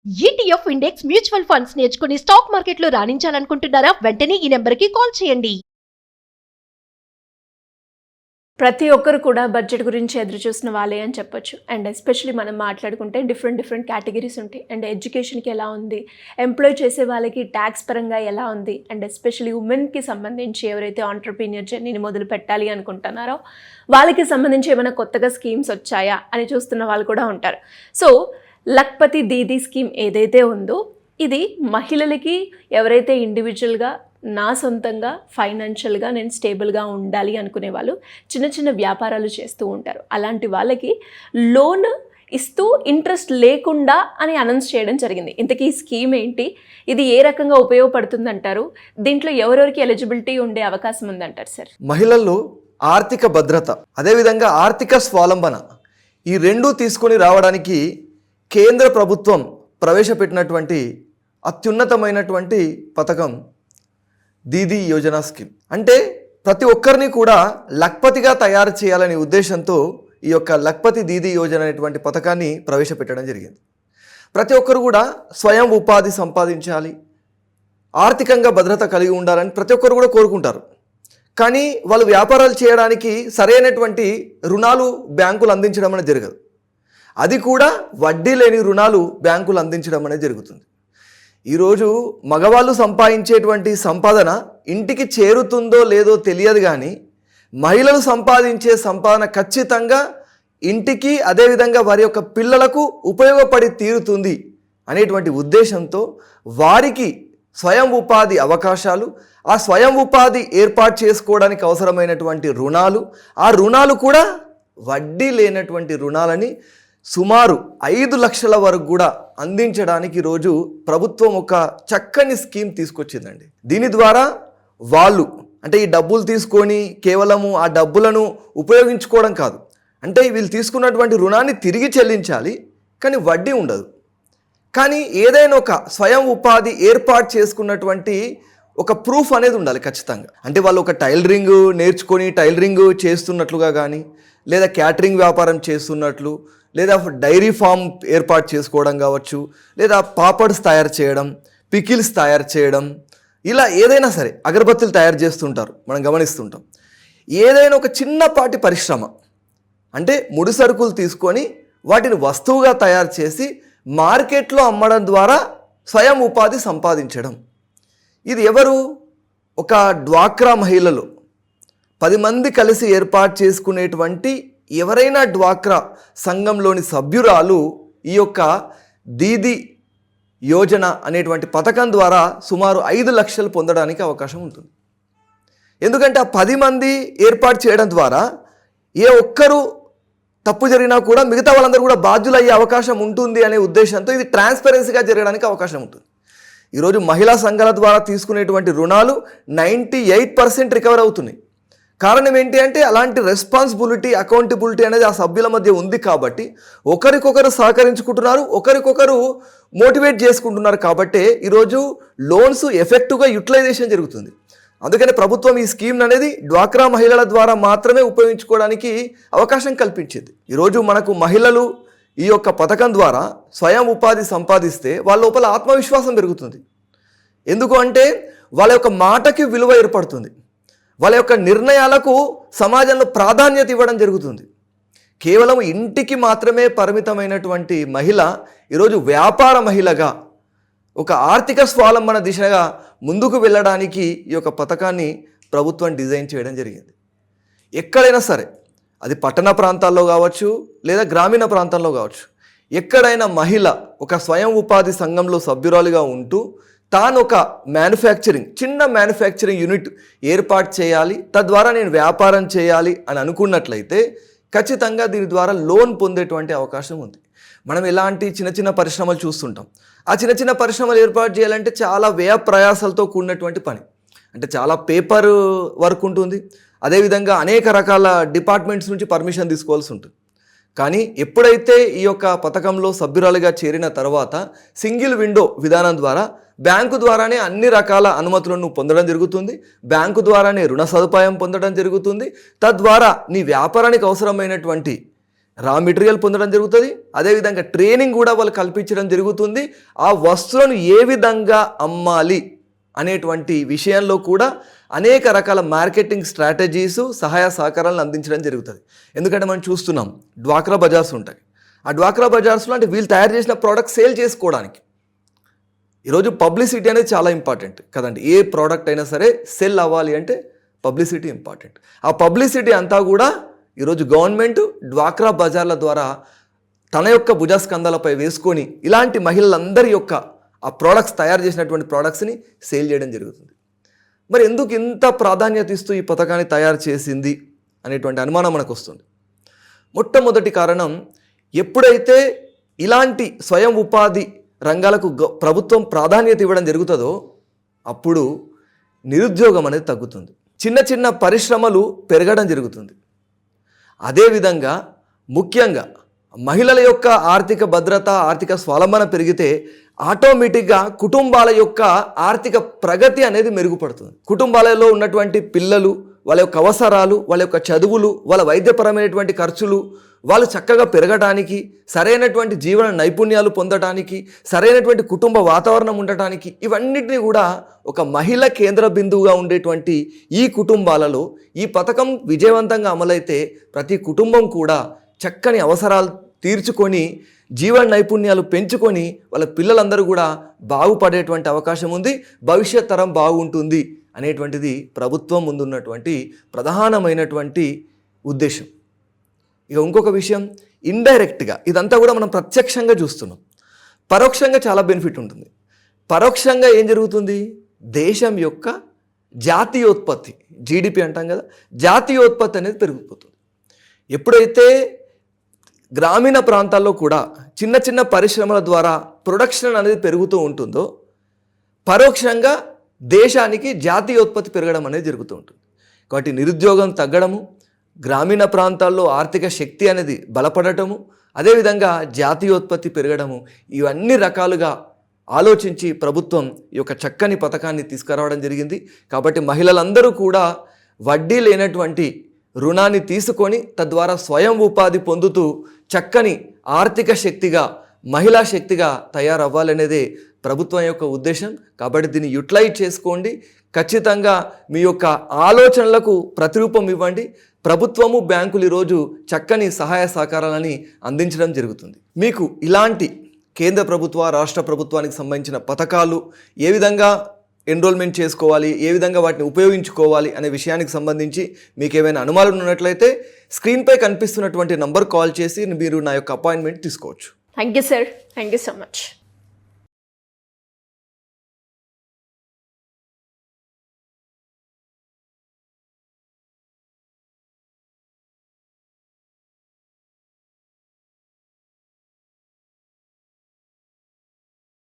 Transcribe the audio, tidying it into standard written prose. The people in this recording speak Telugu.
ఈటీఎఫ్ ఇండెక్స్ మ్యూచువల్ ఫండ్స్ నేర్చుకుని స్టాక్ మార్కెట్లో రాణించాలనుకుంటున్నారా? వెంటనే ఈ నెంబర్కి కాల్ చేయండి. ప్రతి ఒక్కరు కూడా బడ్జెట్ గురించి ఎదురు చూసిన వాళ్ళే అని చెప్పొచ్చు. అండ్ ఎస్పెషలీ మనం మాట్లాడుకుంటే డిఫరెంట్ కేటగిరీస్ ఉంటాయి. అండ్ ఎడ్యుకేషన్కి ఎలా ఉంది, ఎంప్లాయ్ చేసే వాళ్ళకి ట్యాక్స్ పరంగా ఎలా ఉంది, అండ్ ఎస్పెషలీ ఉమెన్కి సంబంధించి ఎవరైతే ఆంటర్‌ప్రెన్యూర్ జర్నీని మొదలు పెట్టాలి అనుకుంటున్నారో వాళ్ళకి సంబంధించి ఏమైనా కొత్తగా స్కీమ్స్ వచ్చాయా అని చూస్తున్న వాళ్ళు కూడా ఉంటారు. సో లక్పతి దీదీ స్కీమ్ ఏదైతే ఉందో ఇది మహిళలకి ఎవరైతే ఇండివిజువల్గా నా సొంతంగా ఫైనాన్షియల్గా నేను స్టేబుల్గా ఉండాలి అనుకునే వాళ్ళు చిన్న వ్యాపారాలు చేస్తూ ఉంటారు. అలాంటి వాళ్ళకి లోన్ ఇస్తూ ఇంట్రెస్ట్ లేకుండా అని అనౌన్స్ చేయడం జరిగింది. ఇంతకీ ఈ స్కీమ్ ఏంటి, ఇది ఏ రకంగా ఉపయోగపడుతుంది అంటారు, దీంట్లో ఎవరెవరికి ఎలిజిబిలిటీ ఉండే అవకాశం ఉందంటారు సార్? మహిళల్లో ఆర్థిక భద్రత, అదేవిధంగా ఆర్థిక స్వావలంబన ఈ రెండూ తీసుకొని రావడానికి కేంద్ర ప్రభుత్వం ప్రవేశపెట్టినటువంటి అత్యున్నతమైనటువంటి పథకం దీదీ యోజన స్కీమ్. అంటే ప్రతి ఒక్కరిని కూడా లక్పతిగా తయారు చేయాలనే ఉద్దేశంతో ఈ యొక్క లక్పతి దీదీ యోజన అనేటువంటి పథకాన్ని ప్రవేశపెట్టడం జరిగింది. ప్రతి ఒక్కరు కూడా స్వయం ఉపాధి సంపాదించాలి, ఆర్థికంగా భద్రత కలిగి ఉండాలని ప్రతి ఒక్కరు కూడా కోరుకుంటారు. కానీ వాళ్ళు వ్యాపారాలు చేయడానికి సరైనటువంటి రుణాలు బ్యాంకులు అందించడం అనేది జరగదు. అది కూడా వడ్డీ లేని రుణాలు బ్యాంకులు అందించడం అనేది జరుగుతుంది. ఈరోజు మగవాళ్ళు సంపాదించేటువంటి సంపాదన ఇంటికి చేరుతుందో లేదో తెలియదు, కానీ మహిళలు సంపాదించే సంపాదన ఖచ్చితంగా ఇంటికి అదేవిధంగా వారి యొక్క పిల్లలకు ఉపయోగపడి తీరుతుంది అనేటువంటి ఉద్దేశంతో వారికి స్వయం ఉపాధి అవకాశాలు, ఆ స్వయం ఉపాధి ఏర్పాటు చేసుకోవడానికి అవసరమైనటువంటి రుణాలు, ఆ రుణాలు కూడా వడ్డీ లేనటువంటి రుణాలని సుమారు 5 లక్షల వరకు కూడా అందించడానికి ఈరోజు ప్రభుత్వం ఒక చక్కని స్కీమ్ తీసుకొచ్చిందండి. దీని ద్వారా వాళ్ళు అంటే ఈ డబ్బులు తీసుకొని కేవలము ఆ డబ్బులను ఉపయోగించుకోవడం కాదు, అంటే వీళ్ళు తీసుకున్నటువంటి రుణాన్ని తిరిగి చెల్లించాలి, కానీ వడ్డీ ఉండదు. కానీ ఏదైనా ఒక స్వయం ఉపాధి ఏర్పాటు చేసుకున్నటువంటి ఒక ప్రూఫ్ అనేది ఉండాలి ఖచ్చితంగా. అంటే వాళ్ళు ఒక టైలరింగ్ నేర్చుకొని టైలరింగ్ చేస్తున్నట్లుగా కానీ, లేదా క్యాటరింగ్ వ్యాపారం చేస్తున్నట్లు, లేదా డైరీ ఫామ్ ఏర్పాటు చేసుకోవడం కావచ్చు, లేదా పాపడ్స్ తయారు చేయడం, పికిల్స్ తయారు చేయడం, ఇలా ఏదైనా సరే అగరబత్తులు తయారు చేస్తుంటారు, మనం గమనిస్తుంటాం. ఏదైనా ఒక చిన్నపాటి పరిశ్రమ అంటే ముడి సరుకులు తీసుకొని వాటిని వస్తువుగా తయారు చేసి మార్కెట్లో అమ్మడం ద్వారా స్వయం ఉపాధి సంపాదించడం. ఇది ఎవరు? ఒక డ్వాక్రా మహిళలు 10 మంది కలిసి ఏర్పాటు చేసుకునేటువంటి ఎవరైనా డ్వాక్రా సంఘంలోని సభ్యురాలు ఈ యొక్క దీదీ యోజన అనేటువంటి పథకం ద్వారా సుమారు 5 లక్షలు పొందడానికి అవకాశం ఉంటుంది. ఎందుకంటే ఆ 10 మంది ఏర్పాటు చేయడం ద్వారా ఏ ఒక్కరు తప్పు జరిగినా కూడా మిగతా వాళ్ళందరూ కూడా బాధ్యులయ్యే అవకాశం ఉంటుంది అనే ఉద్దేశంతో ఇది ట్రాన్స్పరెన్సీగా జరగడానికి అవకాశం ఉంటుంది. ఈరోజు మహిళా సంఘాల ద్వారా తీసుకునేటువంటి రుణాలు 98% రికవర్ అవుతున్నాయి. కారణం ఏంటి అంటే అలాంటి రెస్పాన్సిబిలిటీ, అకౌంటబిలిటీ అనేది ఆ సభ్యుల మధ్య ఉంది కాబట్టి ఒకరికొకరు సహకరించుకుంటున్నారు, ఒకరికొకరు మోటివేట్ చేసుకుంటున్నారు. కాబట్టి ఈరోజు లోన్స్ ఎఫెక్టివ్గా యూటిలైజేషన్ జరుగుతుంది. అందుకని ప్రభుత్వం ఈ స్కీమ్ అనేది డ్వాక్రా మహిళల ద్వారా మాత్రమే ఉపయోగించుకోవడానికి అవకాశం కల్పించింది. ఈరోజు మనకు మహిళలు ఈ యొక్క పథకం ద్వారా స్వయం ఉపాధి సంపాదిస్తే వాళ్ళ లోపల ఆత్మవిశ్వాసం పెరుగుతుంది. ఎందుకు అంటే వాళ్ళ యొక్క మాటకి విలువ ఏర్పడుతుంది, వాళ్ళ యొక్క నిర్ణయాలకు సమాజంలో ప్రాధాన్యత ఇవ్వడం జరుగుతుంది. కేవలం ఇంటికి మాత్రమే పరిమితమైనటువంటి మహిళ ఈరోజు వ్యాపార మహిళగా ఒక ఆర్థిక స్వావలంబన దిశగా ముందుకు వెళ్ళడానికి ఈ యొక్క పథకాన్ని ప్రభుత్వం డిజైన్ చేయడం జరిగింది. ఎక్కడైనా సరే, అది పట్టణ ప్రాంతాల్లో కావచ్చు లేదా గ్రామీణ ప్రాంతాల్లో కావచ్చు, ఎక్కడైనా మహిళ ఒక స్వయం ఉపాధి సంఘంలో సభ్యురాలుగా ఉంటూ తాను ఒక చిన్న మ్యానుఫ్యాక్చరింగ్ యూనిట్ ఏర్పాటు చేయాలి, తద్వారా నేను వ్యాపారం చేయాలి అని అనుకున్నట్లయితే ఖచ్చితంగా దీని ద్వారా లోన్ పొందేటువంటి అవకాశం ఉంది. మనం ఎలాంటి చిన్న పరిశ్రమలు చూస్తుంటాం, ఆ చిన్న పరిశ్రమలు ఏర్పాటు చేయాలంటే చాలా వ్యయ ప్రయాసాలతో కూడినటువంటి పని. అంటే చాలా పేపర్ వర్క్ ఉంటుంది, అదేవిధంగా అనేక రకాల డిపార్ట్మెంట్స్ నుంచి పర్మిషన్ తీసుకోవాల్సి ఉంటుంది. కానీ ఎప్పుడైతే ఈ యొక్క పథకంలో సభ్యురాలుగా చేరిన తర్వాత సింగిల్ విండో విధానం ద్వారా బ్యాంకు ద్వారానే అన్ని రకాల అనుమతులను పొందడం జరుగుతుంది, బ్యాంకు ద్వారానే రుణ సదుపాయం పొందడం జరుగుతుంది. తద్వారా నీ వ్యాపారానికి అవసరమైనటువంటి రా మెటీరియల్ పొందడం జరుగుతుంది, అదేవిధంగా ట్రైనింగ్ కూడా వాళ్ళు కల్పించడం జరుగుతుంది. ఆ వస్తువులను ఏ విధంగా అమ్మాలి అనేటువంటి విషయంలో కూడా అనేక రకాల మార్కెటింగ్ స్ట్రాటజీస్, సహాయ సహకారాలను అందించడం జరుగుతుంది. ఎందుకంటే మనం చూస్తున్నాం డ్వాక్రా బజార్స్ ఉంటాయి. ఆ డ్వాక్రా బజార్స్లో అంటే వీళ్ళు తయారు చేసిన ప్రోడక్ట్ సేల్ చేసుకోవడానికి ఈరోజు పబ్లిసిటీ అనేది చాలా ఇంపార్టెంట్ కదండి. ఏ ప్రోడక్ట్ అయినా సరే సెల్ అవ్వాలి అంటే పబ్లిసిటీ ఇంపార్టెంట్. ఆ పబ్లిసిటీ అంతా కూడా ఈరోజు గవర్నమెంట్ డ్వాక్రా బజార్ల ద్వారా తన యొక్క భుజస్కంధాలపై వేసుకొని ఇలాంటి మహిళలందరి యొక్క ఆ ప్రోడక్ట్స్ తయారు చేసినటువంటి ప్రోడక్ట్స్ని సేల్ చేయడం జరుగుతుంది. మరి ఎందుకు ఇంత ప్రాధాన్యత ఇస్తూ ఈ పథకాన్ని తయారు చేసింది అనేటువంటి అనుమానం మనకు వస్తుంది. మొట్టమొదటి కారణం, ఎప్పుడైతే ఇలాంటి స్వయం ఉపాధి రంగాలకు ప్రభుత్వం ప్రాధాన్యత ఇవ్వడం జరుగుతుందో అప్పుడు నిరుద్యోగం అనేది తగ్గుతుంది, చిన్న చిన్న పరిశ్రమలు పెరగడం జరుగుతుంది. అదేవిధంగా ముఖ్యంగా మహిళల యొక్క ఆర్థిక భద్రత, ఆర్థిక స్వావలంబన పెరిగితే ఆటోమేటిక్గా కుటుంబాల యొక్క ఆర్థిక ప్రగతి అనేది మెరుగుపడుతుంది. కుటుంబాలలో ఉన్నటువంటి పిల్లలు, వాళ్ళ యొక్క అవసరాలు, వాళ్ళ యొక్క చదువులు, వాళ్ళ వైద్యపరమైనటువంటి ఖర్చులు వాళ్ళు చక్కగా పెరగడానికి, సరైనటువంటి జీవన నైపుణ్యాలు పొందడానికి, సరైనటువంటి కుటుంబ వాతావరణం ఉండటానికి, ఇవన్నిటిని కూడా ఒక మహిళ కేంద్ర బిందువుగా ఉండేటువంటి ఈ కుటుంబాలలో ఈ పథకం విజయవంతంగా అమలైతే ప్రతి కుటుంబం కూడా చక్కని అవసరాలు తీర్చుకొని జీవన నైపుణ్యాలు పెంచుకొని వాళ్ళ పిల్లలందరూ కూడా బాగుపడేటువంటి అవకాశం ఉంది, భవిష్యత్ తరం బాగుంటుంది అనేటువంటిది ప్రభుత్వం ముందున్నటువంటి ప్రధానమైనటువంటి ఉద్దేశం. ఇక ఇంకొక విషయం, ఇండైరెక్ట్గా ఇదంతా కూడా మనం ప్రత్యక్షంగా చూస్తున్నాం, పరోక్షంగా చాలా బెనిఫిట్ ఉంటుంది. పరోక్షంగా ఏం జరుగుతుంది, దేశం యొక్క జాతీయోత్పత్తి, జీడిపి అంటాం కదా, జాతీయోత్పత్తి అనేది పెరిగిపోతుంది. ఎప్పుడైతే గ్రామీణ ప్రాంతాల్లో కూడా చిన్న చిన్న పరిశ్రమల ద్వారా ప్రొడక్షన్ అనేది పెరుగుతూ ఉంటుందో పరోక్షంగా దేశానికి జాతీయోత్పత్తి పెరగడం అనేది జరుగుతూ ఉంటుంది. కాబట్టి నిరుద్యోగం తగ్గడము, గ్రామీణ ప్రాంతాల్లో ఆర్థిక శక్తి అనేది బలపడటము, అదేవిధంగా జాతీయోత్పత్తి పెరగడము, ఇవన్నీ రకాలుగా ఆలోచించి ప్రభుత్వం ఈ యొక్క చక్కని పథకాన్ని తీసుకురావడం జరిగింది. కాబట్టి మహిళలందరూ కూడా వడ్డీ లేనటువంటి రుణాన్ని తీసుకొని తద్వారా స్వయం ఉపాధి పొందుతూ చక్కని ఆర్థిక శక్తిగా, మహిళా శక్తిగా తయారవ్వాలనేదే ప్రభుత్వం యొక్క ఉద్దేశం. కాబట్టి దీన్ని యూటిలైజ్ చేసుకోండి, ఖచ్చితంగా మీ యొక్క ఆలోచనలకు ప్రతిరూపం ఇవ్వండి. ప్రభుత్వము, బ్యాంకులు ఈరోజు చక్కని సహాయ సహకారాలని అందించడం జరుగుతుంది. మీకు ఇలాంటి కేంద్ర ప్రభుత్వ, రాష్ట్ర ప్రభుత్వానికి సంబంధించిన పథకాలు ఏ విధంగా ఎన్రోల్మెంట్ చేసుకోవాలి, ఏ విధంగా వాటిని ఉపయోగించుకోవాలి అనే విషయానికి సంబంధించి మీకు ఏమైనా అనుమానాలు ఉన్నట్లయితే స్క్రీన్పై కనిపిస్తున్నటువంటి నంబర్ కాల్ చేసి మీరు నా యొక్క అపాయింట్మెంట్ తీసుకోవచ్చు. Thank you sir, thank you so much.